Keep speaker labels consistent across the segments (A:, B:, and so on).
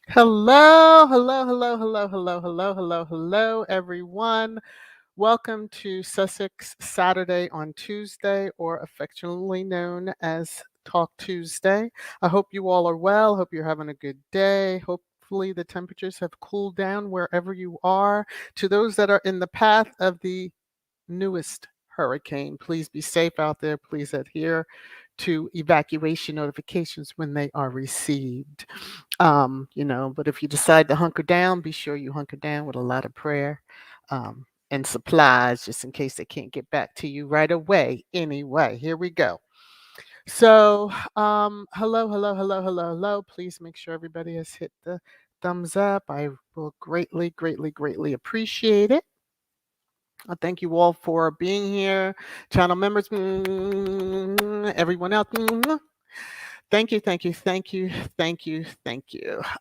A: Hello, everyone. Welcome to Sussex Saturday on Tuesday, or affectionately known as Talk Tuesday. I hope you all are well. Hope you're having a good day. Hopefully, the temperatures have cooled down wherever you are. To those that are in the path of the newest hurricane, please be safe out there. Please adhere to evacuation notifications when they are received. But if you decide to hunker down, be sure you hunker down with a lot of prayer and supplies just in case they can't get back to you right away. Anyway, here we go. So, hello. Please make sure everybody has hit the thumbs up. I will greatly appreciate it. I thank you all for being here. Channel members, everyone else. Thank you.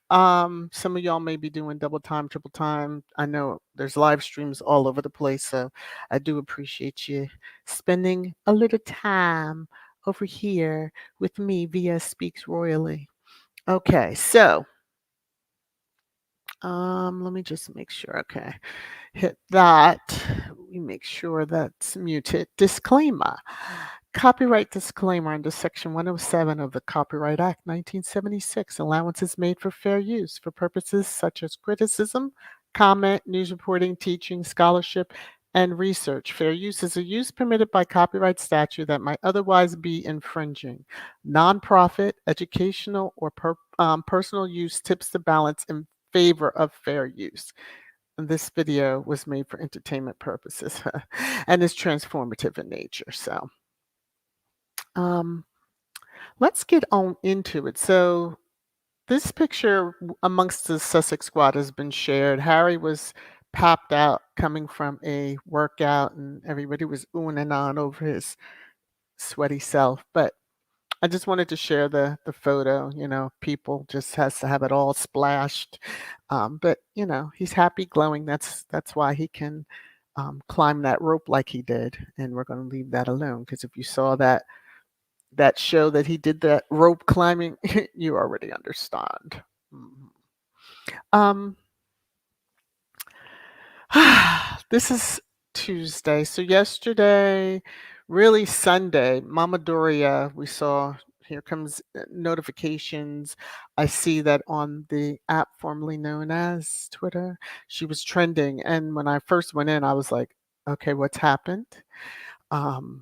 A: Some of y'all may be doing double time, triple time. I know there's live streams all over the place, so I do appreciate you spending a little time over here with me via Speaks Royally. Okay, so let me just make sure. Okay, hit that. We make sure that's muted. Disclaimer. Copyright disclaimer under Section 107 of the Copyright Act 1976. Allowance is made for fair use for purposes such as criticism, comment, news reporting, teaching, scholarship, and research. Fair use is a use permitted by copyright statute that might otherwise be infringing. Nonprofit, educational, or personal use tips the balance in favor of fair use. This video was made for entertainment purposes and is transformative in nature. So let's get on into it. So this picture amongst the Sussex squad has been shared. Harry was popped out coming from a workout and everybody was oohing and on over his sweaty self. But I just wanted to share the photo. People just has to have it all splashed. But he's happy, glowing. That's why he can climb that rope like he did. And we're going to leave that alone because if you saw that show that he did that rope climbing, you already understand. Um, this is Tuesday. So yesterday, really Sunday, Mama Doria, we saw here comes notifications. I see that on the app formerly known as Twitter, she was trending. And when I first went in, I was like, okay, what's happened? And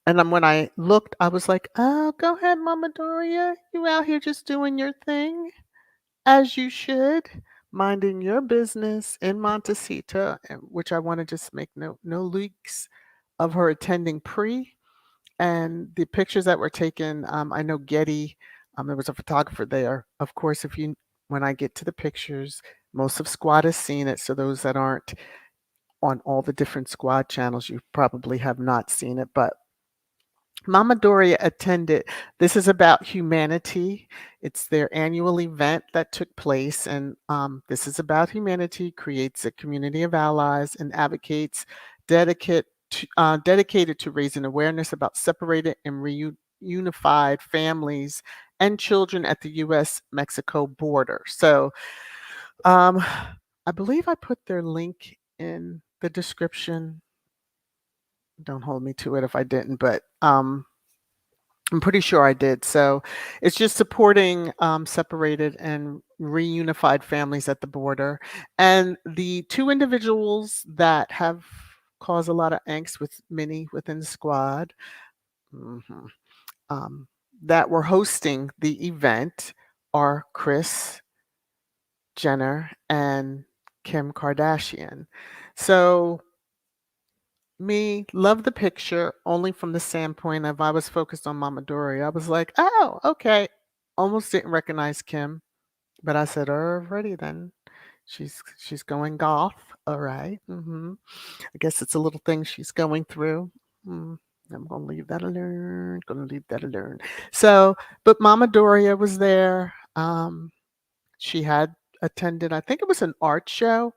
A: then when I looked, I was like, oh, go ahead, Mama Doria. You out here just doing your thing, as you should, minding your business in Montecito, which I want to just make no leaks of her attending pre. And the pictures that were taken, I know Getty, there was a photographer there. Of course, when I get to the pictures, most of Squad has seen it. So those that aren't on all the different Squad channels, you probably have not seen it. But Mama Doria attended. This is about humanity. It's their annual event that took place, and this is about humanity. Creates a community of allies and advocates dedicated to raising awareness about separated and reunified families and children at the U.S.-Mexico border. So, I believe I put their link in the description. Don't hold me to it if I didn't, but I'm pretty sure I did. So it's just supporting separated and reunified families at the border. And the two individuals that have caused a lot of angst with many within the squad mhm, that were hosting the event are Kris Jenner and Kim Kardashian. So Me, love the picture only from the standpoint of I was focused on Mama Dory. I was like, "Oh, okay." Almost didn't recognize Kim, but I said, "Alrighty then. She's going goth. All right. I guess it's a little thing she's going through. Mm, I'm gonna leave that alone. Gonna leave that alone." So, but Mama Doria was there. She had attended, I think it was an art show.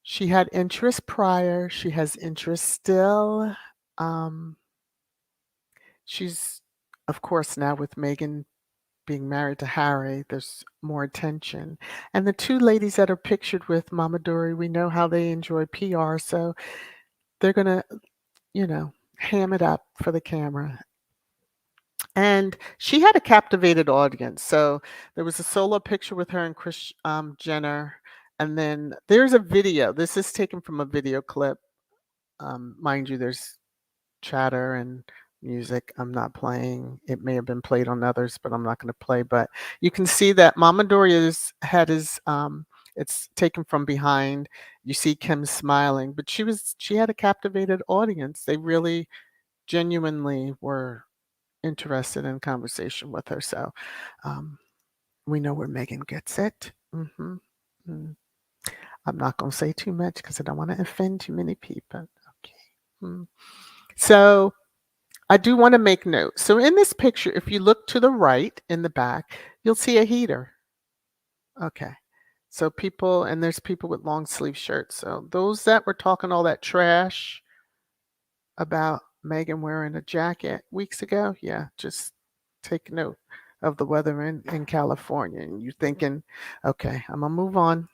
A: She had interest prior. She has interest still. Um, she's, of course, now with Meghan being married to Harry, there's more attention. And the two ladies that are pictured with Mama Dory, we know how they enjoy PR, so they're gonna, ham it up for the camera. And she had a captivated audience. So there was a solo picture with her and Chris Jenner. And then there's a video. This is taken from a video clip. Mind you, there's chatter and music I'm not playing. It may have been played on others, but I'm not going to play. But you can see that Mama Doria's head is it's taken from behind. You see Kim smiling, but she had a captivated audience. They really genuinely were interested in conversation with her. So we know where Meghan gets it. Mm. I'm not going to say too much because I don't want to offend too many people. Okay. So I do want to make note. So in this picture, if you look to the right in the back, you'll see a heater. Okay. So there's people with long sleeve shirts. So those that were talking all that trash about Meghan wearing a jacket weeks ago, yeah, just take note of the weather in California. And you're thinking, okay, I'm going to move on.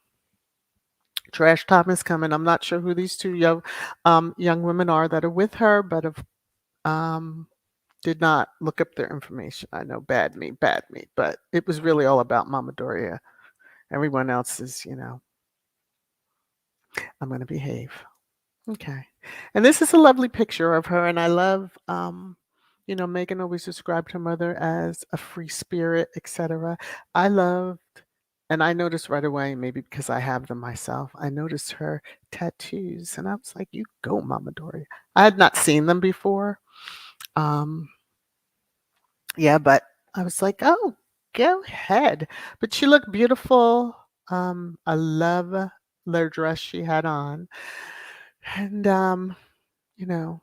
A: Trash time is coming. I'm not sure who these two young women are that are with her, but um, did not look up their information. I know, bad me, but it was really all about Mama Doria. Everyone else is, I'm going to behave. Okay. And this is a lovely picture of her. And I love, Meghan always described her mother as a free spirit, etc. I loved, and I noticed right away, maybe because I have them myself, I noticed her tattoos. And I was like, you go, Mama Doria. I had not seen them before. Um, Yeah, but I was like, "Oh, go ahead." But she looked beautiful. I love the dress she had on. And, you know,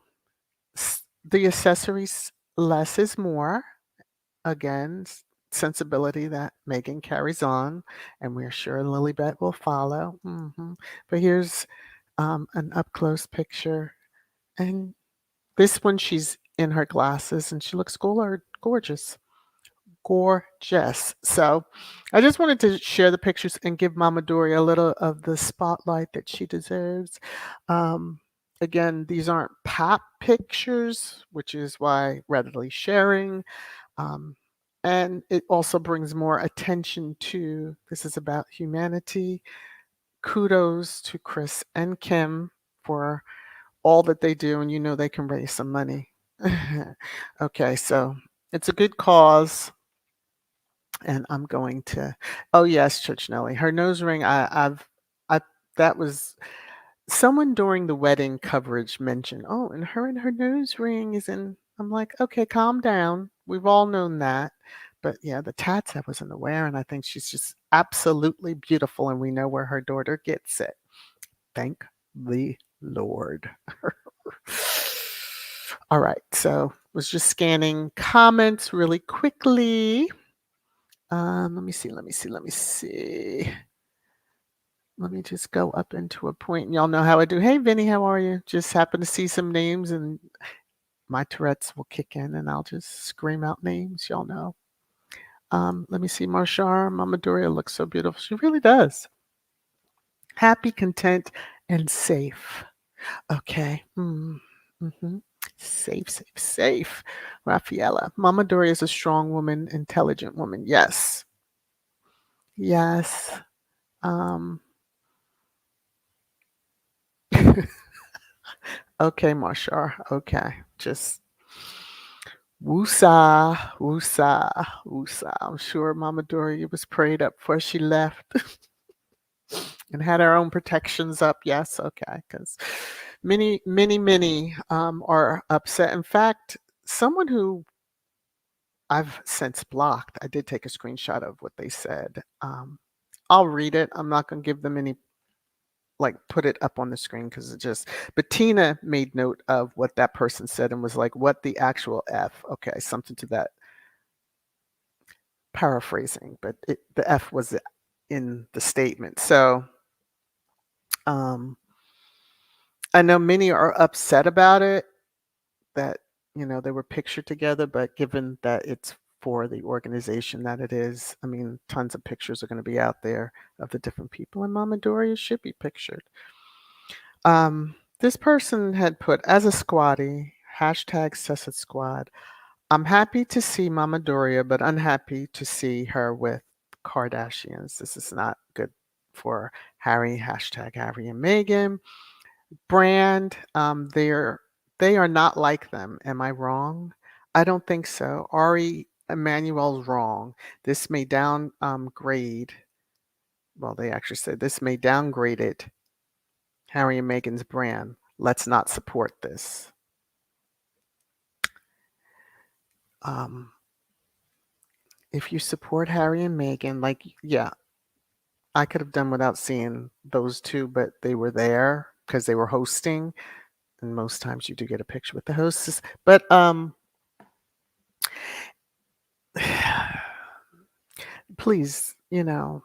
A: the accessories, less is more. Again, sensibility that Meghan carries on, and we're sure Lilibet will follow. But here's an up close picture. And this one, she's in her glasses and she looks gorgeous. Gorgeous. So I just wanted to share the pictures and give Mama Dory a little of the spotlight that she deserves. Um, Again, these aren't pop pictures, which is why readily sharing. Um, and it also brings more attention to this is about humanity. Kudos to Chris and Kim for all that they do, and they can raise some money. Okay, so it's a good cause. And I'm going to oh, yes, Church Nelly. Her nose ring, I that was someone during the wedding coverage mentioned, "Oh, and her nose ring is in." I'm like, "Okay, calm down. We've all known that." But yeah, the tats I wasn't aware, and I think she's just absolutely beautiful, and we know where her daughter gets it. Thank the Lord. All right, so was just scanning comments really quickly. Let me see. Let me just go up into a point. Y'all know how I do. Hey, Vinny, how are you? Just happen to see some names, and my Tourette's will kick in, and I'll just scream out names. Y'all know. Let me see. Marshar, Mama Doria looks so beautiful. She really does. Happy, content, and safe. Okay. Safe, safe, safe. Raffaella. Mama Doria is a strong woman, intelligent woman. Yes. Yes. Um, Okay, Marshar. Okay. Just woosah, woosah, woosah. I'm sure Mama Doria was prayed up before she left and had her own protections up. Yes, okay. Because Many are upset. In fact, someone who I've since blocked, I did take a screenshot of what they said. I'll read it. I'm not going to give them any, like, put it up on the screen because it just, but Tina made note of what that person said and was like, what the actual F? Okay, something to that, paraphrasing, but the F was in the statement. So um, I know many are upset about it, that, they were pictured together, but given that it's for the organization that it is, I mean, tons of pictures are going to be out there of the different people, and Mama Doria should be pictured. This person had put, as a squatty, hashtag Sesset Squad, I'm happy to see Mama Doria, but unhappy to see her with Kardashians. This is not good for Harry, hashtag Harry and Meghan. Brand, they are not like them. Am I wrong? I don't think so. Ari Emanuel's wrong. This may grade. Well, they actually said this may downgrade it. Harry and Meghan's brand. Let's not support this. Um, if you support Harry and Meghan, like, yeah, I could have done without seeing those two, but they were there because they were hosting, and most times you do get a picture with the hostess. But please,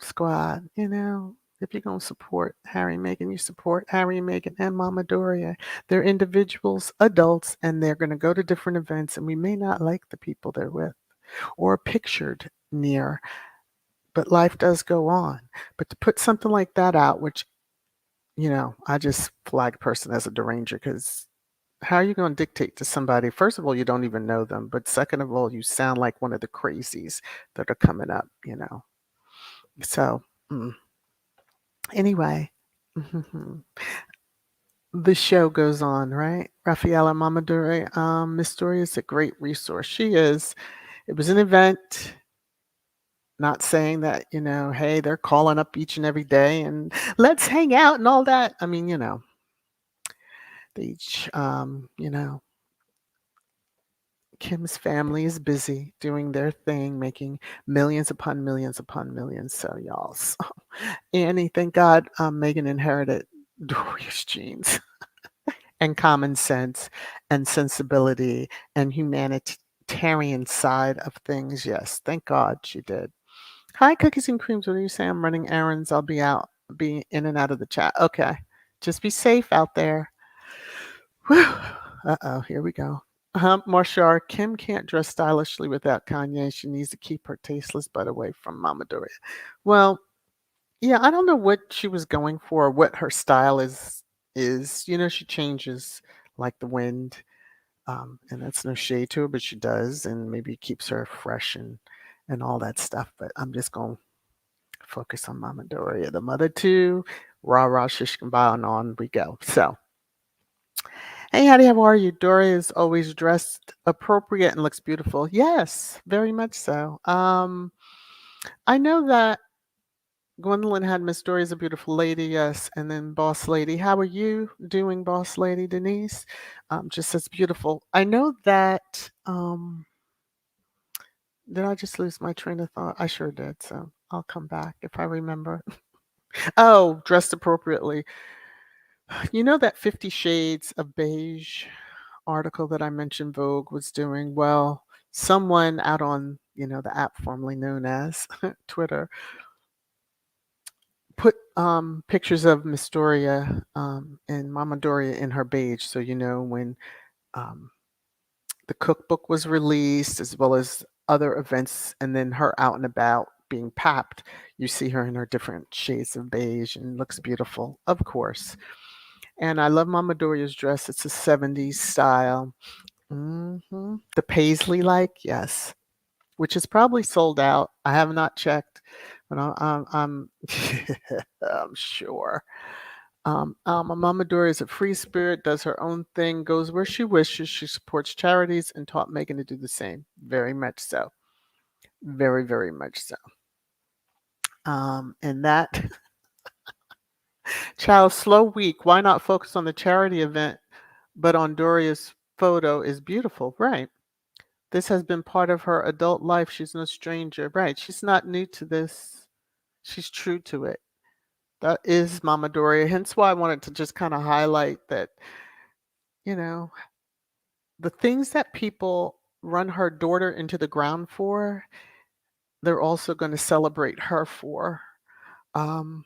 A: squad, if you're gonna support Harry and Meghan, you support Harry and Meghan and Mama Doria. They're individuals, adults, and they're gonna go to different events, and we may not like the people they're with or pictured near, but life does go on. But to put something like that out, which, I just flag person as a deranger, because how are you going to dictate to somebody? First of all, you don't even know them, but second of all, you sound like one of the crazies that are coming up. So, anyway, the show goes on, right? Rafaela Mamadure, Miss Doria is a great resource. She is. It was an event. Not saying that, hey, they're calling up each and every day and let's hang out and all that. I mean, they each, Kim's family is busy doing their thing, making millions upon millions upon millions. So, y'all, Annie, thank God, Meghan inherited Doria's genes and common sense and sensibility and humanitarian side of things. Yes, thank God she did. Hi, Cookies and Creams. What do you say? I'm running errands. I'll be in and out of the chat. Okay. Just be safe out there. Whew. Uh-oh, here we go. Marshar, Kim can't dress stylishly without Kanye. She needs to keep her tasteless butt away from Mama Doria. Well, yeah, I don't know what she was going for, what her style is. She changes like the wind. And that's no shade to her, but she does, and maybe it keeps her fresh and all that stuff. But I'm just gonna focus on Mama Doria, the mother too. Rah rah shish kebab, and on we go. So, hey, Hattie, how are you? Doria is always dressed appropriate and looks beautiful. Yes, very much so. I know that Gwendolyn had Miss Doria's a beautiful lady, yes, and then Boss Lady. How are you doing, Boss Lady Denise? Just as beautiful. I know that. Did I just lose my train of thought? I sure did. So I'll come back if I remember. Oh, dressed appropriately. You know that 50 Shades of Beige article that I mentioned Vogue was doing? Well, someone out on, the app formerly known as Twitter put pictures of Miss Doria and Mama Doria in her beige. So, when um, the cookbook was released, as well as other events, and then her out and about being papped, you see her in her different shades of beige and looks beautiful, of course. And I love Mama Doria's dress. It's a 70s style. The paisley like, yes, which is probably sold out. I have not checked, but I'm I'm sure. Mama Doria is a free spirit, does her own thing, goes where she wishes. She supports charities and taught Meghan to do the same. Very much so. Very, very much so. And that Child, slow week. Why not focus on the charity event, but on Doria's photo is beautiful, right? This has been part of her adult life. She's no stranger, right? She's not new to this. She's true to it. That is Mama Doria. Hence why I wanted to just kind of highlight that, you know, the things that people run her daughter into the ground for, they're also going to celebrate her for. Um,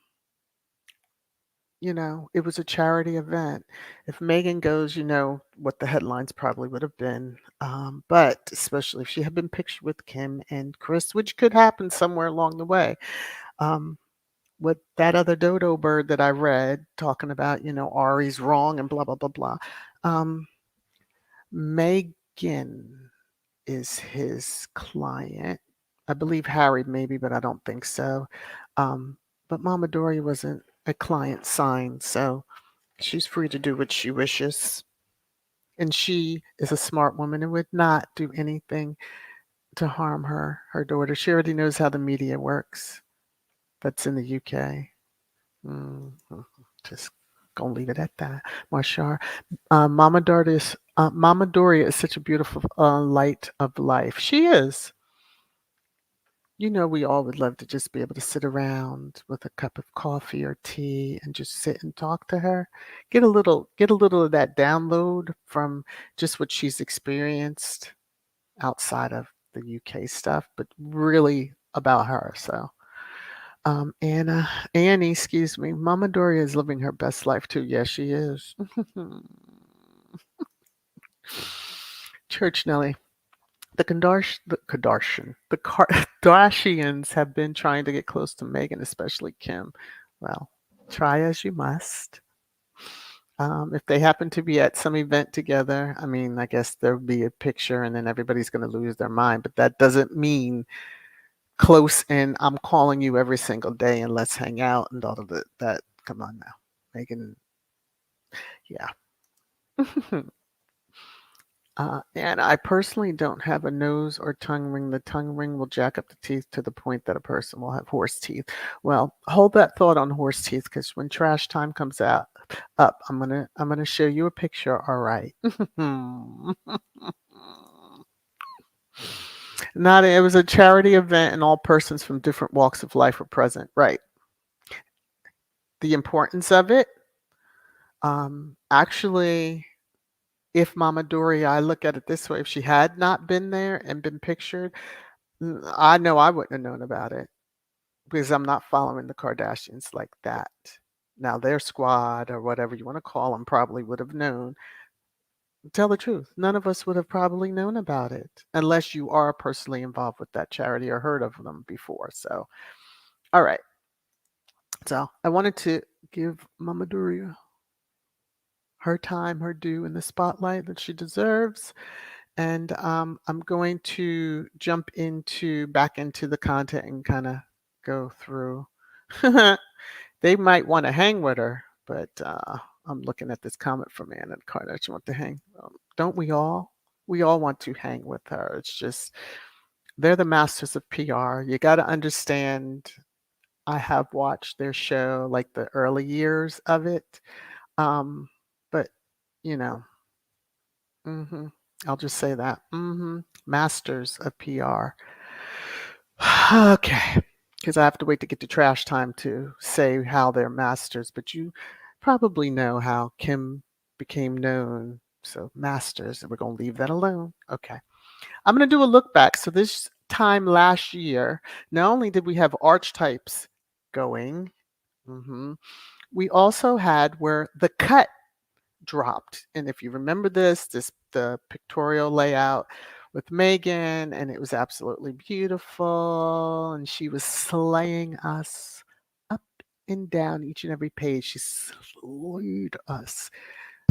A: it was a charity event. If Megan goes, you know what the headlines probably would have been. But especially if she had been pictured with Kim and Chris, which could happen somewhere along the way. Um, with that other dodo bird that I read talking about, Ari's wrong and blah, blah, blah, blah. Um, Megan is his client. I believe Harry maybe, but I don't think so. But Mama Dory wasn't a client signed, so she's free to do what she wishes. And she is a smart woman and would not do anything to harm her daughter. She already knows how the media works. That's in the UK. Just gonna leave it at that. Marshar. Mama Doria is such a beautiful light of life. She is. We all would love to just be able to sit around with a cup of coffee or tea and just sit and talk to her. Get a little of that download from just what she's experienced outside of the UK stuff, but really about her. So, Annie, excuse me, Mama Doria is living her best life too. Yes, she is. Church Nelly. The Kardashians have been trying to get close to Meghan, especially Kim. Well, try as you must. If they happen to be at some event together, I mean, I guess there'll be a picture and then everybody's going to lose their mind, but that doesn't mean close and I'm calling you every single day and let's hang out and all of that. Come on now. Meghan, yeah. And I personally don't have a nose or tongue ring. The tongue ring will jack up the teeth to the point that a person will have horse teeth. Well, hold that thought on horse teeth because when trash time comes up, I'm gonna show you a picture. All right. It was a charity event and all persons from different walks of life were present. Right. The importance of it. Actually, if Mama Doria, I look at it this way, if she had not been there and been pictured, I know I wouldn't have known about it because I'm not following the Kardashians like that. Now, their squad or whatever you want to call them probably would have known. Tell the truth, none of us would have probably known about it unless you are personally involved with that charity or heard of them before. So, all right. So, I wanted to give Mama Doria her time, her due in the spotlight that she deserves. And I'm going to jump back into the content and kind of go through. They might want to hang with her, but I'm looking at this comment from Anna Kardashian want to hang. Don't we all? We all want to hang with her. It's just they're the masters of PR. You got to understand. I have watched their show, like the early years of it, but you know, hmm I'll just say that. Masters of PR. Okay. Because I have to wait to get to trash time to say how they're masters, but you probably know how Kim became known. So, masters, and we're going to leave that alone. Okay. I'm going to do a look back. So, this time last year, not only did we have archetypes going, we also had where the cut dropped. And if you remember this the pictorial layout with Meghan, and it was absolutely beautiful, and she was slaying us up and down each and every page. She slayed us.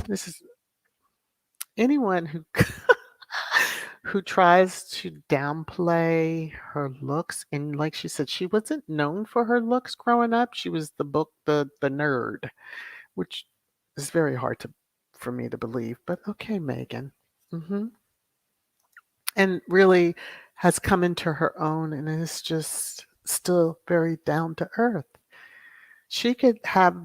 A: This is anyone who who tries to downplay her looks, and like she said, she wasn't known for her looks growing up. She was the nerd, which is very hard for me to believe. But okay, Meghan. hmm And really has come into her own and is just still very down to earth. She could have.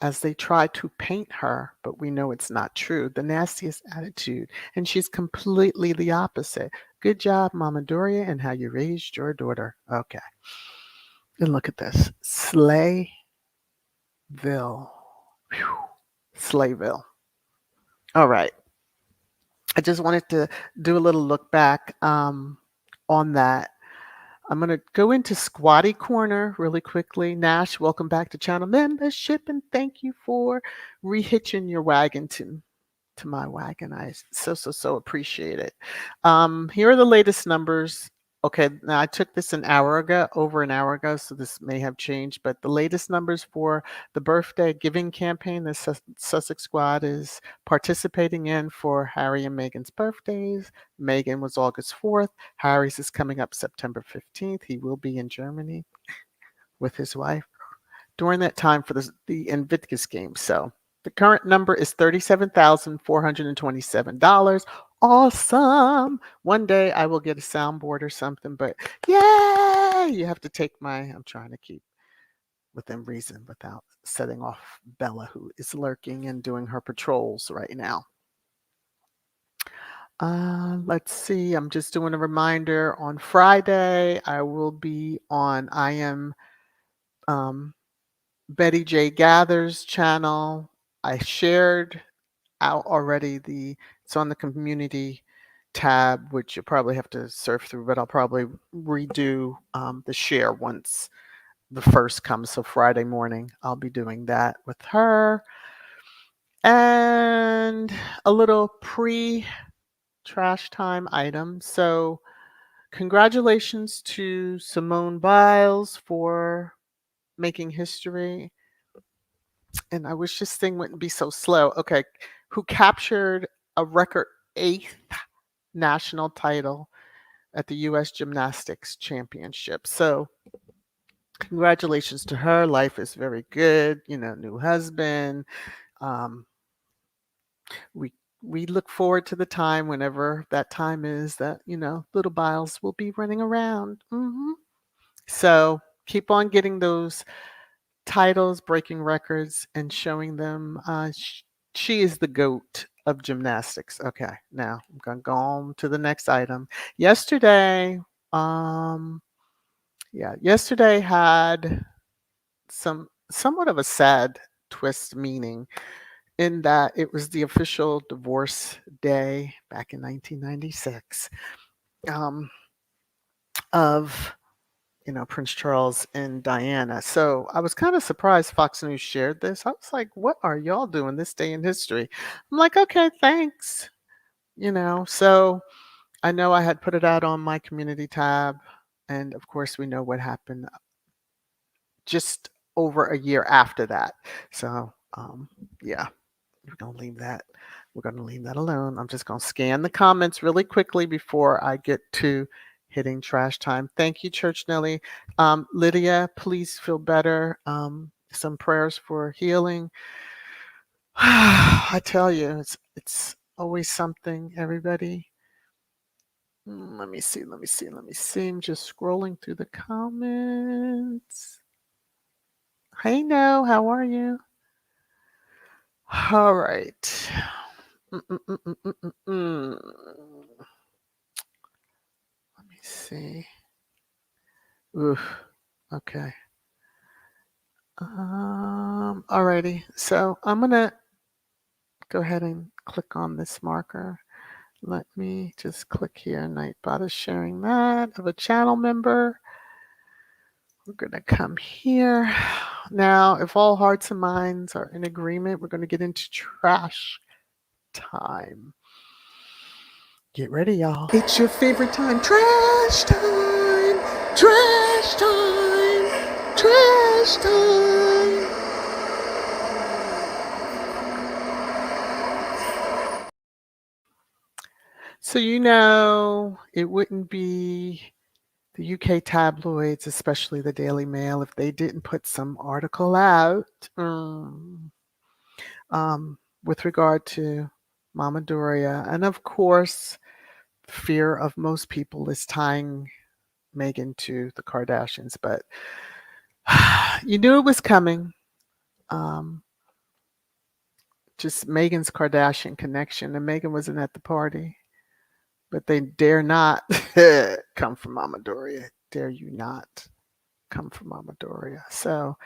A: as they try to paint her, but we know it's not true. The nastiest attitude, and she's completely the opposite. Good job, Mama Doria, and how you raised your daughter. Okay. And look at this. Slayville. Whew. Slayville. All right. I just wanted to do a little look back on that. I'm going to go into Squatty Corner really quickly. Nash, welcome back to channel membership, and thank you for rehitching your wagon to my wagon. I so appreciate it. Here are the latest numbers. Okay, now I took this over an hour ago, so this may have changed, but the latest numbers for the birthday giving campaign the Sussex Squad is participating in for Harry and Meghan's birthdays. Meghan was August 4th. Harry's is coming up September 15th. He will be in Germany with his wife during that time for the Invictus game. So the current number is $37,427. Awesome. One day I will get a soundboard or something, but yay! You have to take I'm trying to keep within reason without setting off Bella, who is lurking and doing her patrols right now. Let's see. I'm just doing a reminder. On Friday, I will be on I am Betty J Gathers channel. I shared out already it's on the community tab, which you probably have to surf through, but I'll probably redo the share once the first comes. So Friday morning, I'll be doing that with her. And a little trash time item. So congratulations to Simone Biles for making history. And I wish this thing wouldn't be so slow. Okay. Who captured a record 8th national title at the U.S. Gymnastics Championship. So congratulations to her. Life is very good. New husband. We look forward to the time, whenever that time is, that little Biles will be running around. So keep on getting those titles, breaking records, and showing them she is the GOAT of gymnastics. Okay, now I'm gonna go on to the next item. Yesterday had somewhat of a sad twist, meaning in that it was the official divorce day back in 1996 of Prince Charles and Diana. So I was kind of surprised Fox News shared this. I was like, what are y'all doing this day in history? I'm like, okay, thanks. So I know I had put it out on my community tab. And of course, we know what happened just over a year after that. So, yeah, we're going to leave that. We're going to leave that alone. I'm just going to scan the comments really quickly before I get to hitting trash time. Thank you, Church Nelly. Lydia, please feel better. Some prayers for healing. I tell you, it's always something, everybody. Let me see. I'm just scrolling through the comments. Hey, No, how are you? All right. Let me see. Oof. Okay. Alrighty. So I'm gonna go ahead and click on this marker. Let me just click here. Nightbot is sharing that of a channel member. We're gonna come here. Now, if all hearts and minds are in agreement, we're gonna get into trash time. Get ready, y'all. It's your favorite time. Trash time! Trash time! Trash time! So it wouldn't be the UK tabloids, especially the Daily Mail, if they didn't put some article out with regard to Mama Doria. And of course, the fear of most people is tying Meghan to the Kardashians, but you knew it was coming. just Megan's Kardashian connection, and Megan wasn't at the party, but they dare not come for Mama Doria. Dare you not come for Mama Doria. So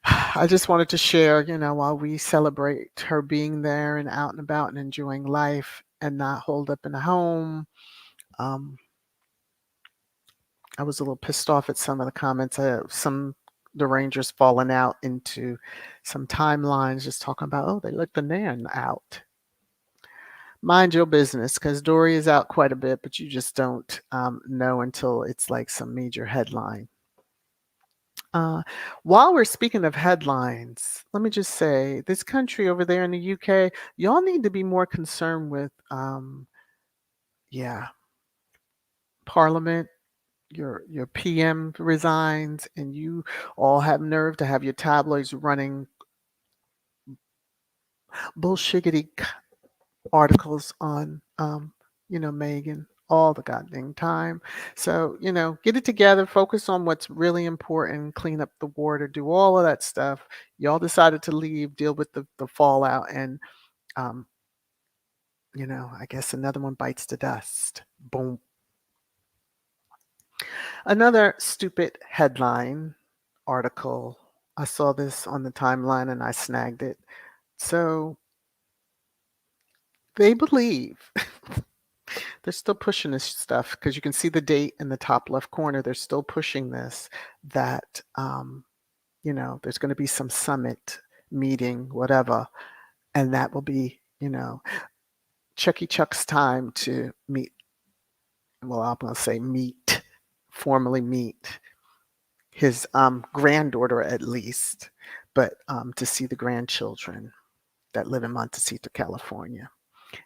A: I just wanted to share, while we celebrate her being there and out and about and enjoying life and not holed up in a home. Um, I was a little pissed off at some of the comments. Some the Rangers falling out into some timelines, just talking about, oh, they let the Nan out. Mind your business, because Dory is out quite a bit, but you just don't know until it's like some major headline. Uh, while we're speaking of headlines, let me just say this country over there in the UK, y'all need to be more concerned with, yeah, Parliament. Your PM resigns, and you all have nerve to have your tabloids running bullshiggity articles on, Megan all the goddamn time. So, get it together, focus on what's really important, clean up the water, do all of that stuff. Y'all decided to leave, deal with the fallout, and, um, I guess another one bites the dust. Boom. Another stupid headline article. I saw this on the timeline and I snagged it. So they believe they're still pushing this stuff because you can see the date in the top left corner. They're still pushing this that, there's going to be some summit meeting, whatever, and that will be, Chucky Chuck's time to meet. Well, I'm going to say formally meet his granddaughter at least, but to see the grandchildren that live in Montecito, California.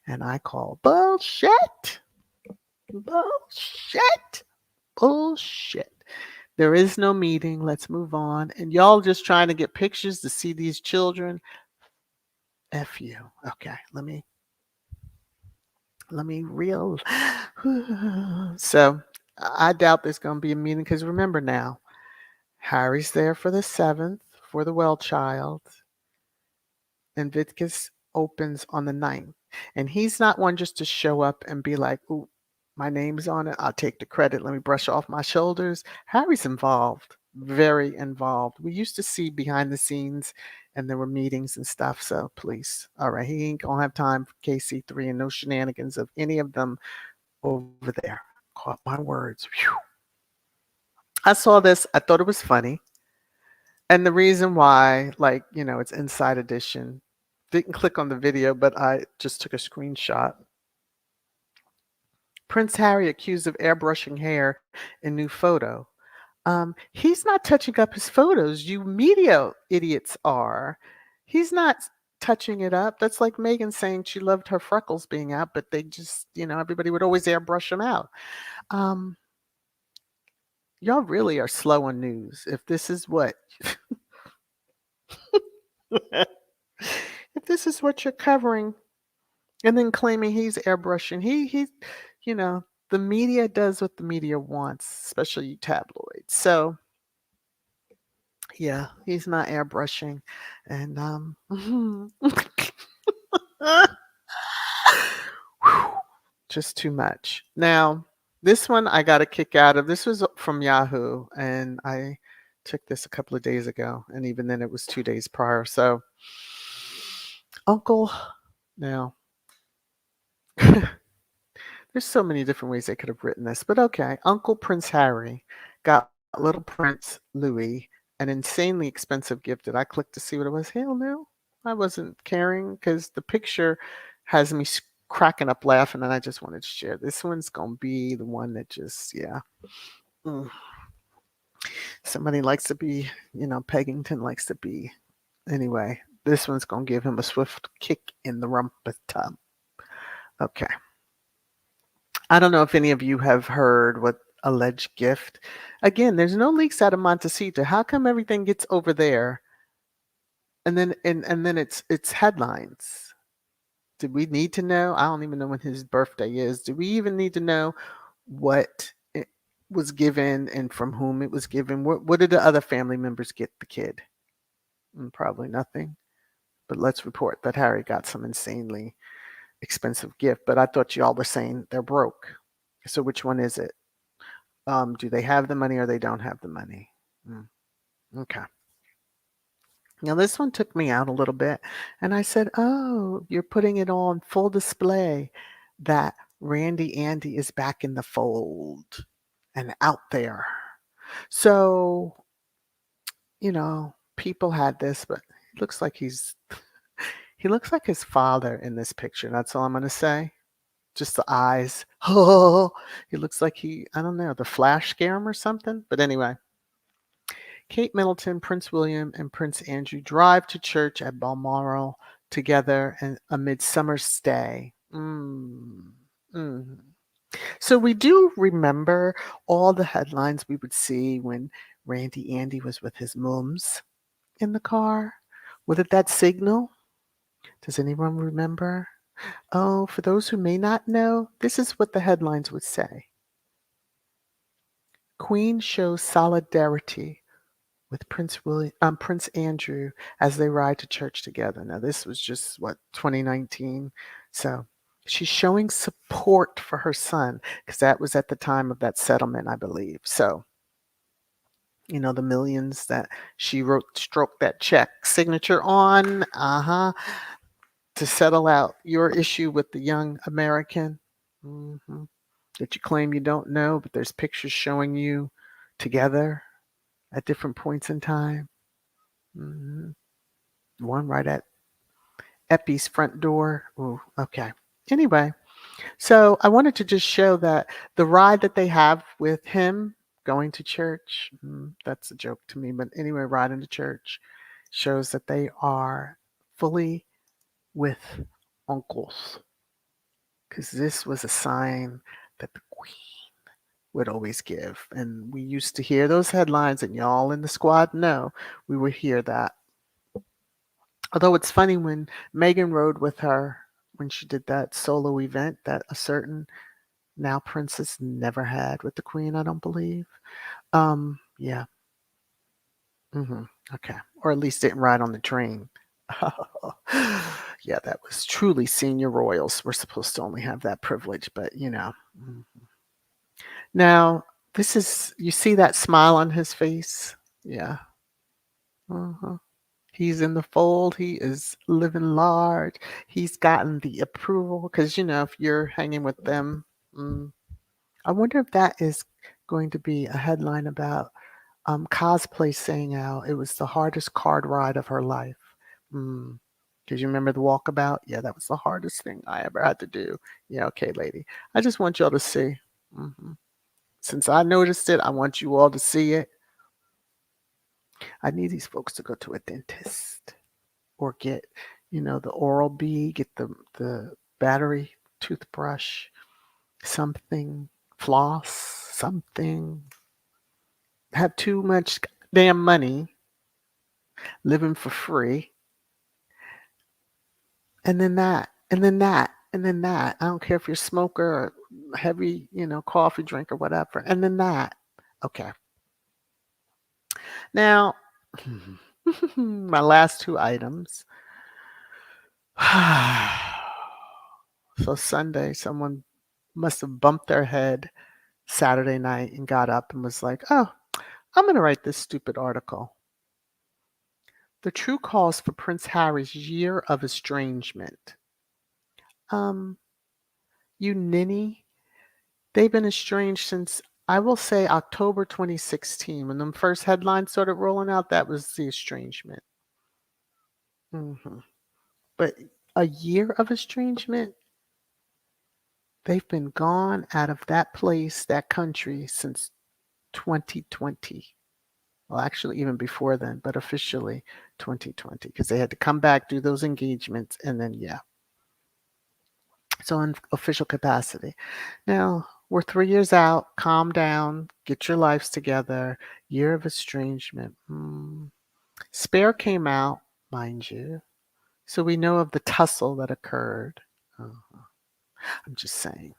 A: And I call bullshit. Bullshit. Bullshit. There is no meeting. Let's move on. And y'all just trying to get pictures to see these children. F you. Okay, let me reel. So I doubt there's going to be a meeting because remember now, Harry's there for the 7th for the well child, and Vitkus opens on the 9th. And he's not one just to show up and be like, ooh, my name's on it. I'll take the credit. Let me brush off my shoulders. Harry's involved, very involved. We used to see behind the scenes and there were meetings and stuff. So please, all right, he ain't going to have time for KC3 and no shenanigans of any of them over there. Caught my words. Whew. I saw this. I thought it was funny. And the reason why, it's Inside Edition. Didn't click on the video, but I just took a screenshot. Prince Harry accused of airbrushing hair in new photo. He's not touching up his photos. You media idiots are. He's not touching it up. That's like Meghan saying she loved her freckles being out, but they just, everybody would always airbrush them out. Y'all really are slow on news. If this is what if this is what you're covering and then claiming he's airbrushing, the media does what the media wants, especially you tabloids. So yeah, he's not airbrushing, and just too much. Now, this one I got a kick out of. This was from Yahoo, and I took this a couple of days ago, and even then it was 2 days prior. So, Uncle, now, there's so many different ways they could have written this, but okay. Uncle Prince Harry got little Prince Louis an insanely expensive gift. Did I click to see what it was? Hell no. I wasn't caring because the picture has me cracking up laughing, and I just wanted to share. This one's going to be the one that just, yeah. Somebody likes to be, Peggington likes to be. Anyway, this one's going to give him a swift kick in the rumpa-tum. Okay. I don't know if any of you have heard what alleged gift. Again, there's no leaks out of Montecito. How come everything gets over there and then it's headlines? Did we need to know? I don't even know when his birthday is. Do we even need to know what it was given and from whom it was given? What did the other family members get the kid? Probably nothing. But let's report that Harry got some insanely expensive gift. But I thought y'all were saying they're broke. So which one is it? Do they have the money or they don't have the money? Mm, okay. Now this one took me out a little bit, and I said, "Oh, you're putting it on full display that Randy Andy is back in the fold and out there." So, people had this, but it looks like he looks like his father in this picture. That's all I'm gonna say. Just the eyes. Oh, he looks like I don't know, the flash scare him or something. But anyway, Kate Middleton, Prince William, and Prince Andrew drive to church at Balmoral together and a midsummer stay. Mm. So we do remember all the headlines we would see when Randy Andy was with his mums in the car. Was it that signal? Does anyone remember? Oh, for those who may not know, this is what the headlines would say. Queen shows solidarity with Prince Andrew as they ride to church together. Now, this was just 2019. So she's showing support for her son because that was at the time of that settlement, I believe. So, the millions that she stroked that check signature on, to settle out your issue with the young American that you claim you don't know, but there's pictures showing you together at different points in time. hmm One right at Epi's front door. Ooh, okay. Anyway, so I wanted to just show that the ride that they have with him going to church, that's a joke to me, but anyway, riding to church shows that they are fully with uncles. Because this was a sign that the queen would always give. And we used to hear those headlines, and y'all in the squad know we would hear that. Although it's funny when Meghan rode with her when she did that solo event that a certain now princess never had with the queen, I don't believe. Yeah. Okay. Or at least didn't ride on the train. Yeah, that was truly senior royals. We're supposed to only have that privilege, but Mhm. Now, you see that smile on his face? Yeah. Uh-huh. He's in the fold. He is living large. He's gotten the approval because, if you're hanging with them, mm, I wonder if that is going to be a headline about cosplay saying how it was the hardest card ride of her life. Mm. Because you remember the walkabout? Yeah, that was the hardest thing I ever had to do. Yeah, okay, lady. I just want y'all to see. hmm Since I noticed it, I want you all to see it. I need these folks to go to a dentist or get, the Oral B, get the battery toothbrush, something, floss, something. Have too much damn money, living for free, and then that, and then that, and then that. I don't care if you're a smoker or heavy, coffee drinker, whatever, and then that. Okay. Now, my last two items. So Sunday, someone must have bumped their head Saturday night and got up and was like, "Oh, I'm going to write this stupid article. The true cause for Prince Harry's year of estrangement." Um, you ninny, they've been estranged since, I will say, October 2016. When the first headlines started rolling out, that was the estrangement. hmm But a year of estrangement? They've been gone out of that place, that country, since 2020. Well, actually, even before then, but officially 2020, because they had to come back, do those engagements, and then, yeah. So, in official capacity. Now, we're 3 years out. Calm down. Get your lives together. Year of estrangement. Spare came out, mind you. So we know of the tussle that occurred. I'm just saying.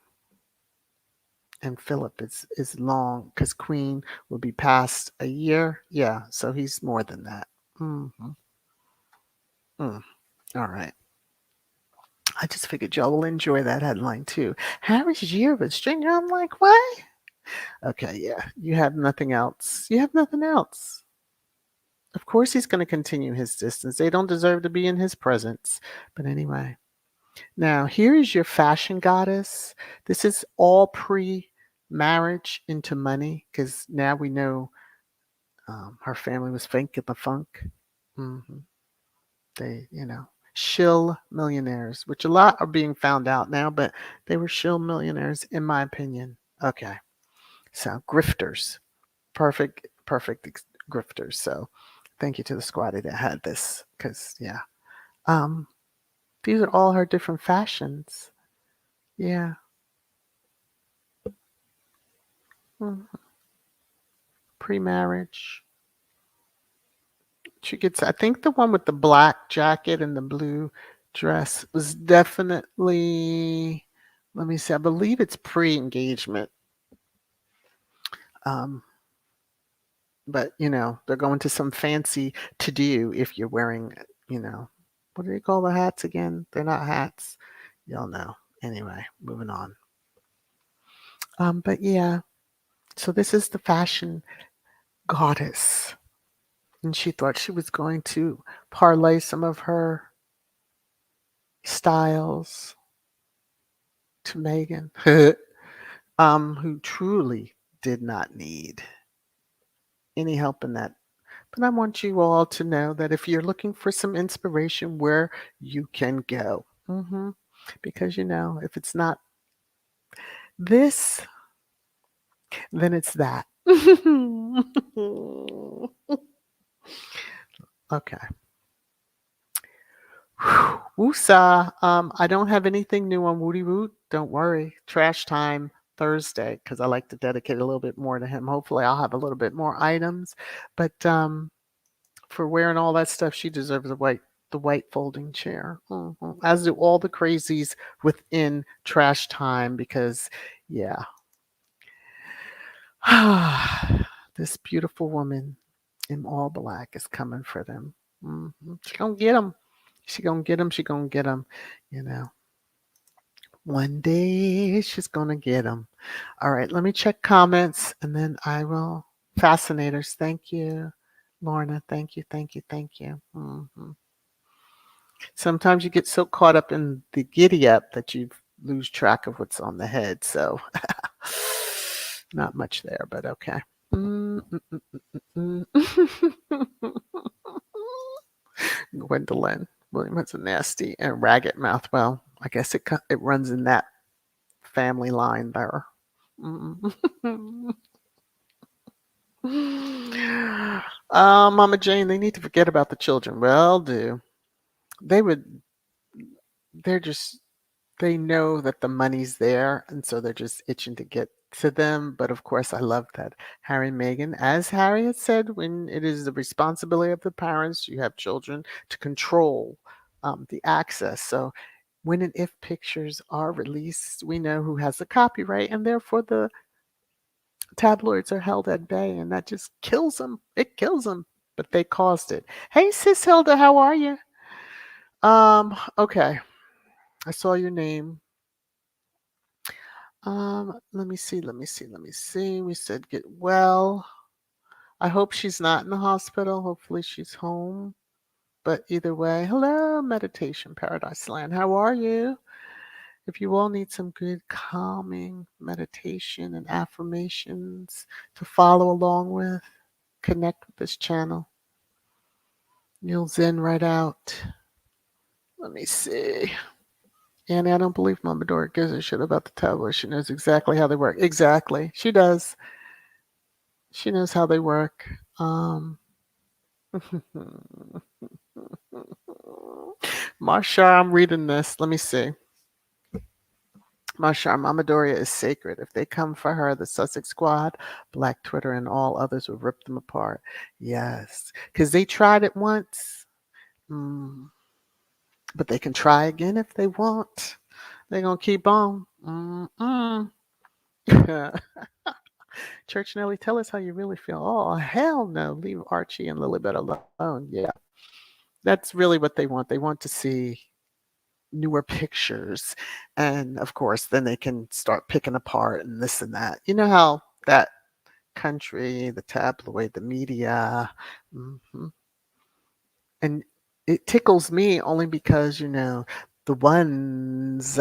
A: And Philip is long because Queen will be past a year. Yeah, so he's more than that. hmm Mm. All right. I just figured y'all will enjoy that headline too. Harry's year of string. I'm like, what? Okay, yeah. You have nothing else. You have nothing else. Of course, he's going to continue his distance. They don't deserve to be in his presence. But anyway, now here is your fashion goddess. This is all pre marriage into money because now we know her family was fake in the funk. Hmm. They, shill millionaires, which a lot are being found out now, but they were shill millionaires, in my opinion. Okay, so grifters, perfect grifters. So thank you to the squatty that had this, because yeah, um, these are all her different fashions. Yeah, pre-marriage. She gets, I think the one with the black jacket and the blue dress was definitely, let me see, I believe it's pre-engagement. Um, but they're going to some fancy to do if you're wearing, you know, what do they call the hats again? They're not hats. Y'all know. Anyway, moving on. But yeah, so this is the fashion goddess. And she thought she was going to parlay some of her styles to Megan, who truly did not need any help in that. But I want you all to know that if you're looking for some inspiration, where you can go. Because if it's not this, then it's that. Okay. Woosa. I don't have anything new on Woody Woot. Don't worry. Trash time Thursday, because I like to dedicate a little bit more to him. Hopefully, I'll have a little bit more items. But for wearing all that stuff, she deserves the white folding chair. As do all the crazies within Trash Time, because yeah, this beautiful woman in all black is coming for them. She gonna get them. She gonna get them. She gonna get them. You know, one day she's gonna get them. All right, let me check comments and then I will. Fascinators, thank you. Lorna, thank you, thank you, thank you. Sometimes you get so caught up in the giddy up that you lose track of what's on the head. So, not much there, but okay. Mm, mm, mm, mm, mm. Gwendolyn Williams a nasty and ragged mouth. Well, I guess it runs in that family line there. Mm. Mama Jane, they need to forget about the children. Well, do they would? They're just they know that the money's there, and so they're just itching to get to them. But of course, I love that Harry and Meghan, as Harry had said, when it is the responsibility of the parents, you have children to control the access. So when and if pictures are released, we know who has the copyright, and therefore the tabloids are held at bay, and that just kills them. It kills them, but they caused it. Hey, Sis Hilda, how are you? Okay, I saw your name. Let me see, let me see, let me see. We said get well. I hope she's not in the hospital. Hopefully she's home. But either way, hello, Meditation Paradise Land. How are you? If you all need some good calming meditation and affirmations to follow along with, connect with this channel. You'll zen right out. Let me see. Annie, I don't believe Mama Dora gives a shit about the tablet. She knows exactly how they work. Exactly. She does. She knows how they work. Marsha, I'm reading this. Let me see. Marsha, Mama Doria is sacred. If they come for her, the Sussex Squad, Black Twitter, and all others will rip them apart. Yes, because they tried it once, but they can try again if they want. They're going to keep on. Church Nelly, tell us how you really feel. Oh, hell no. Leave Archie and Lilibet alone. Yeah. That's really what they want. They want to see newer pictures. And of course, then they can start picking apart and this and that. You know how that country, the tabloid, the media, mhm, and it tickles me only because, the ones,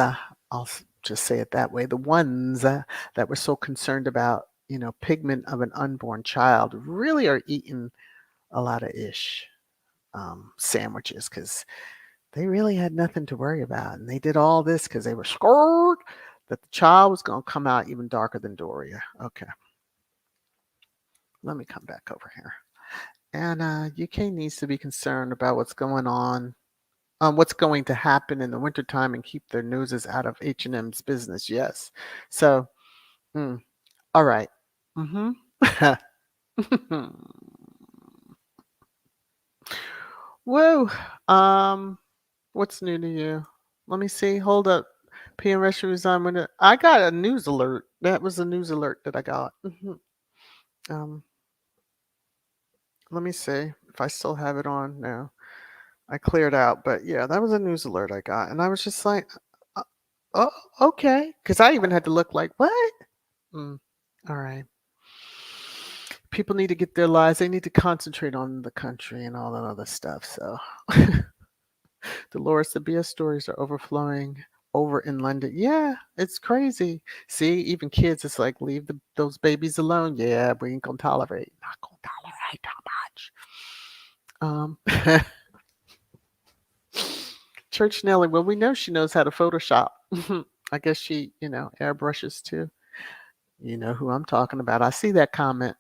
A: just say it that way, the ones that were so concerned about, pigment of an unborn child really are eating a lot of ish sandwiches because they really had nothing to worry about. And they did all this because they were scared that the child was going to come out even darker than Doria. Okay, let me come back over here. And UK needs to be concerned about what's going to happen in the wintertime and keep their noses out of H&M's business. Yes. So, mm, all right. Mm-hmm. Whoa. Um, what's new to you? Let me see. Hold up. PM Russia resigned. I got a news alert. That was a news alert that I got. Um, let me see if I still have it on. No, I cleared out. But yeah, that was a news alert I got, and I was just like, uh, "Oh, okay," because I even had to look like, "What?" Mm, all right. People need to get their lives. They need to concentrate on the country and all that other stuff. So, Dolores, the BS stories are overflowing over in London. Yeah, it's crazy. See, even kids, it's like leave those babies alone. Yeah, we ain't gonna tolerate. Not gonna tolerate that much. Church Nelly. Well, we know she knows how to Photoshop. I guess she, airbrushes too. You know who I'm talking about. I see that comment.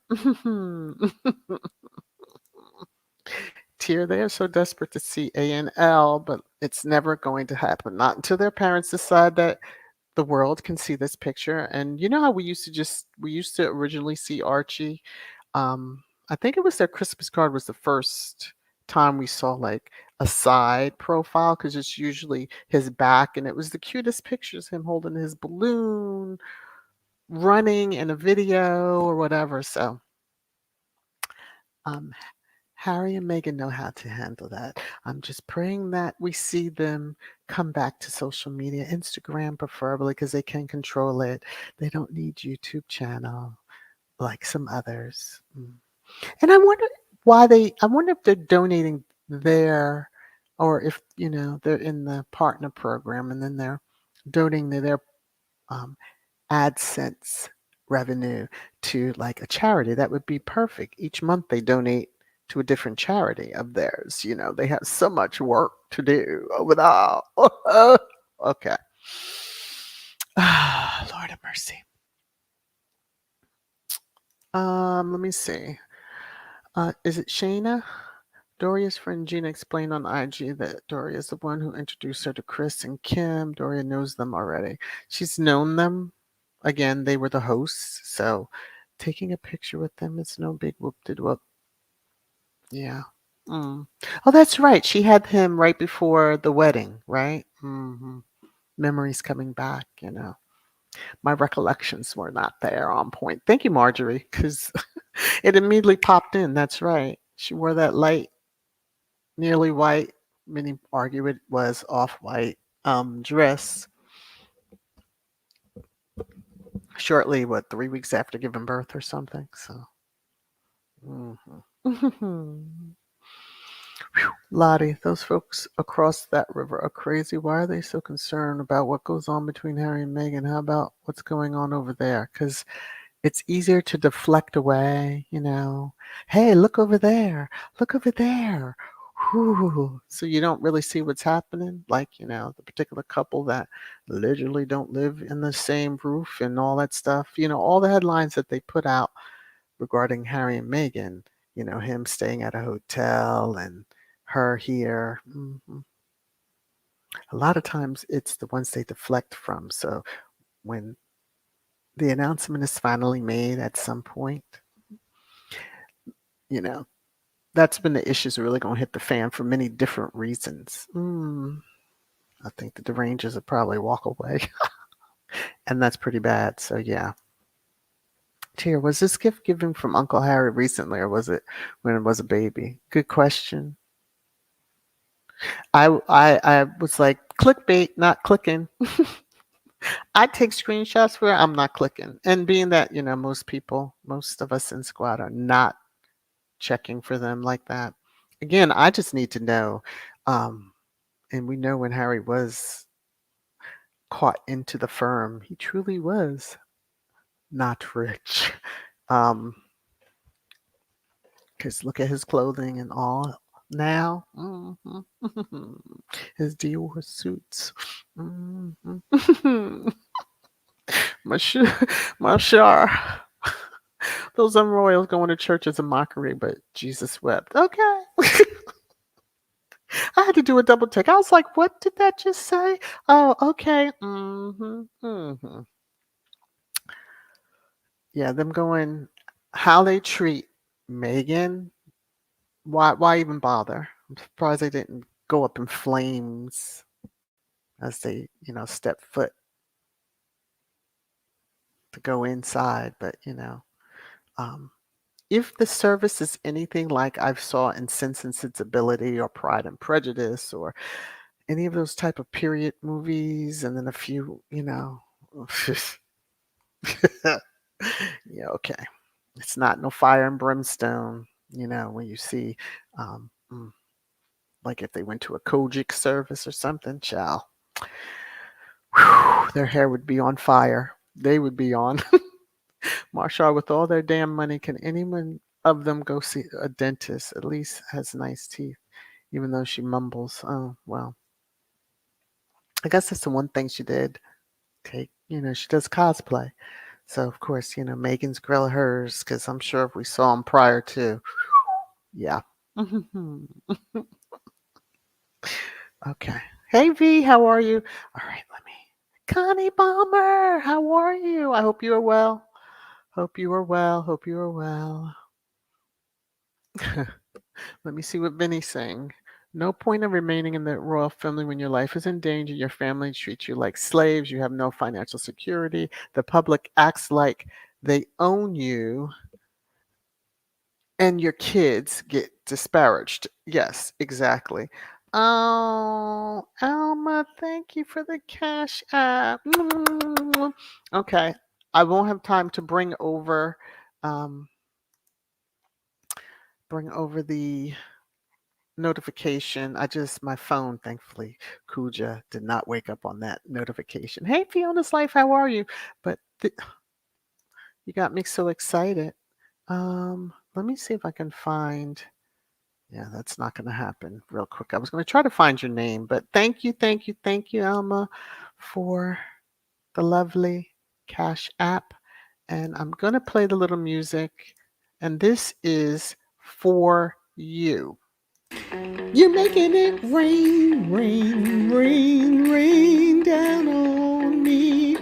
A: Tier, they are so desperate to see ANL, but it's never going to happen. Not until their parents decide that the world can see this picture. And you know how we used to originally see Archie. I think it was their Christmas card was the first time we saw like a side profile because it's usually his back, and it was the cutest pictures, him holding his balloon, running in a video or whatever. So um Harry and Meghan know how to handle that. I'm just praying that we see them come back to social media, Instagram preferably, because they can control it. They don't need YouTube channel like some others. And I wonder if they're donating there or if, they're in the partner program and then they're donating their um, AdSense revenue to like a charity. That would be perfect. Each month they donate to a different charity of theirs. They have so much work to do over there. Okay. Lord have mercy. Let me see. Is it Shayna? Doria's friend Gina explained on IG that Doria is the one who introduced her to Chris and Kim. Doria knows them already. She's known them. Again, they were the hosts, so taking a picture with them is no big whoop de whoop. Yeah. Mm. Oh, that's right. She had him right before the wedding, right? Memories coming back. My recollections were not there on point. Thank you, Marjorie, because it immediately popped in. That's right. She wore that light, nearly white, many argue it was off-white dress shortly, 3 weeks after giving birth or something. So, Lottie, those folks across that river are crazy. Why are they so concerned about what goes on between Harry and Meghan? How about what's going on over there? Because it's easier to deflect away. Hey, look over there. Look over there. Whew. So you don't really see what's happening. Like, the particular couple that literally don't live in the same roof and all that stuff. All the headlines that they put out regarding Harry and Meghan, him staying at a hotel and her here. A lot of times it's the ones they deflect from. So when the announcement is finally made at some point, you know, that's when the issues are really going to hit the fan for many different reasons. I think the derangers will probably walk away, and that's pretty bad. So, yeah. Tia, was this gift given from Uncle Harry recently, or was it when it was a baby? Good question. I was like, clickbait, not clicking. I take screenshots where I'm not clicking. And being that, most of us in squad are not checking for them like that. Again, I just need to know. Um, and we know when Harry was caught into the firm, he truly was not rich. Um, because look at his clothing and all now. His Dior suits. Monsieur, Monsieur. Those royals going to church is a mockery, but Jesus wept. Okay. I had to do a double take. I was like, what did that just say? Oh, okay. Yeah, them going, how they treat Megan. Why even bother? I'm surprised they didn't go up in flames as they, step foot to go inside. But, um, if the service is anything like I've saw in Sense and Sensibility or Pride and Prejudice or any of those type of period movies, and then a few, yeah, okay. It's not no fire and brimstone, when you see, um, mm, like if they went to a Kojic service or something, child, their hair would be on fire. They would be on. Marshall, with all their damn money, can anyone of them go see a dentist? At least has nice teeth, even though she mumbles. Oh, well, I guess that's the one thing she did take. She does cosplay. So, of course, Megan's grill hers, because I'm sure if we saw him prior to, yeah. Okay. Hey, V, how are you? All right, let me. Connie Bomber, how are you? I hope you are well. Hope you are well. Hope you are well. Let me see what Vinny's saying. No point in remaining in the royal family when your life is in danger. Your family treats you like slaves. You have no financial security. The public acts like they own you, and your kids get disparaged. Yes, exactly. Oh, Alma, thank you for the cash app. Okay, I won't have time to um, bring over the notification. My phone, thankfully, Kuja did not wake up on that notification. Hey, Fiona's Life, how are you? But you got me so excited. Let me see if I can find. Yeah, that's not going to happen real quick. I was going to try to find your name, but thank you, Alma, for the lovely Cash app. And I'm going to play the little music, and this is for you. You're making it rain, rain, rain, rain down on me.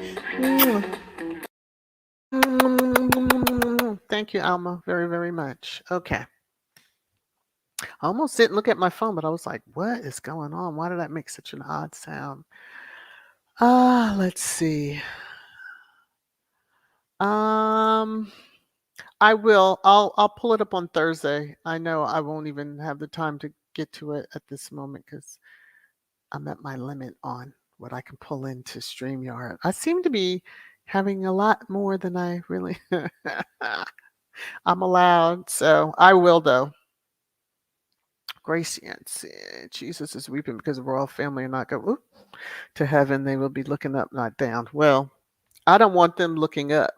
A: Thank you, Alma, very, very much. Okay. I almost didn't look at my phone, but I was like, what is going on? Why did that make such an odd sound? Let's see. Um, I will. I'll pull it up on Thursday. I know I won't even have the time to get to it at this moment because I'm at my limit on what I can pull into StreamYard. I seem to be having a lot more than I really I'm allowed. So I will though. Gracie and Jesus is weeping because the royal family are not go to heaven. They will be looking up, not down. Well, I don't want them looking up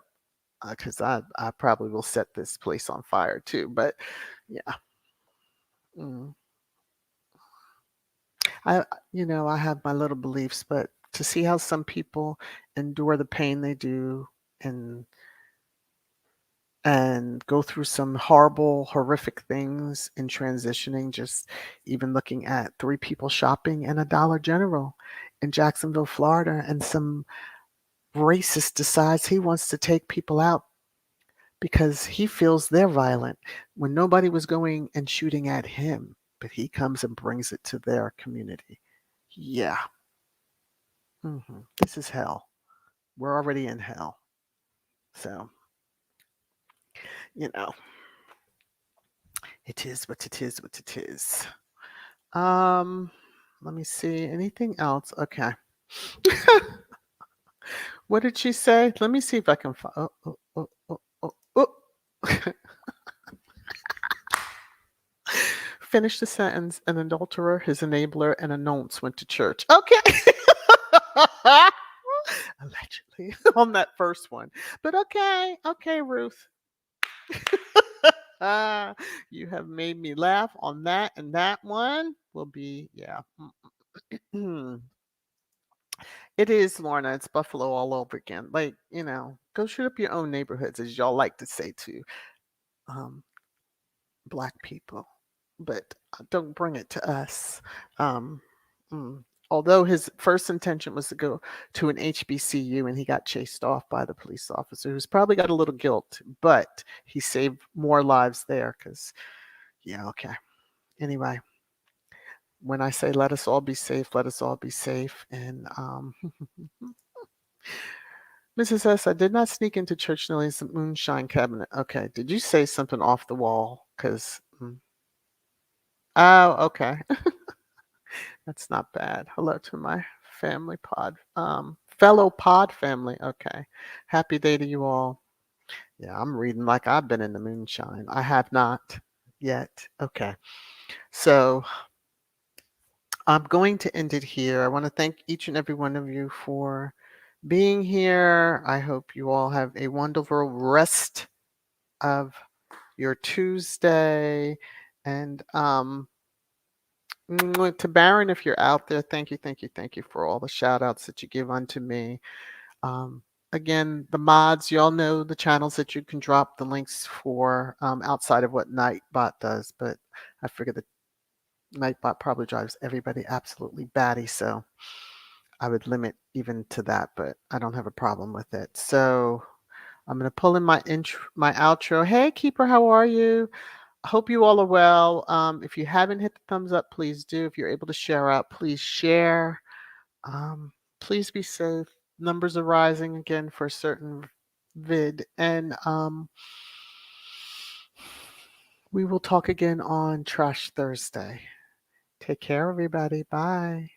A: because I probably will set this place on fire too. But yeah, mm, I have my little beliefs, but to see how some people endure the pain they do and go through some horrible, horrific things in transitioning, just even looking at three people shopping in a Dollar General in Jacksonville, Florida, and some racist decides he wants to take people out because he feels they're violent when nobody was going and shooting at him, but he comes and brings it to their community. Yeah. This is hell. We're already in hell. So, you know, it is what it is, what it is. Um, Let me see. Anything else? Okay. What did she say? Let me see if I can find. Oh. Finish the sentence. An adulterer, his enabler, and a nonce went to church. Okay. Allegedly on that first one. But okay. Okay, Ruth. You have made me laugh on that, and that one will be, yeah. It is, Lorna. It's Buffalo all over again. Like, go shoot up your own neighborhoods, as y'all like to say to um, black people, but don't bring it to us. Um, mm. Although his first intention was to go to an HBCU and he got chased off by the police officer, who's probably got a little guilt, but he saved more lives there because, yeah, okay. Anyway, when I say let us all be safe, let us all be safe. And Mrs. S, I did not sneak into Church Nellie's moonshine cabinet. Okay, did you say something off the wall? Because, oh, okay. That's not bad. Hello to my family fellow pod family. Okay. Happy day to you all. Yeah, I'm reading like I've been in the moonshine. I have not yet. Okay. So I'm going to end it here. I want to thank each and every one of you for being here. I hope you all have a wonderful rest of your Tuesday. And to Baron, if you're out there, thank you, thank you, thank you for all the shout outs that you give unto me. Um, Again, the mods, y'all know the channels that you can drop the links for outside of what Nightbot does, but I figure that Nightbot probably drives everybody absolutely batty, so I would limit even to that, but I don't have a problem with it. So I'm going to pull in my outro. Hey, Keeper, how are you? Hope you all are well. If you haven't hit the thumbs up, please do. If you're able to share out, please share. Um, please be safe. Numbers are rising again for a certain vid. And we will talk again on Trash Thursday. Take care, everybody. Bye.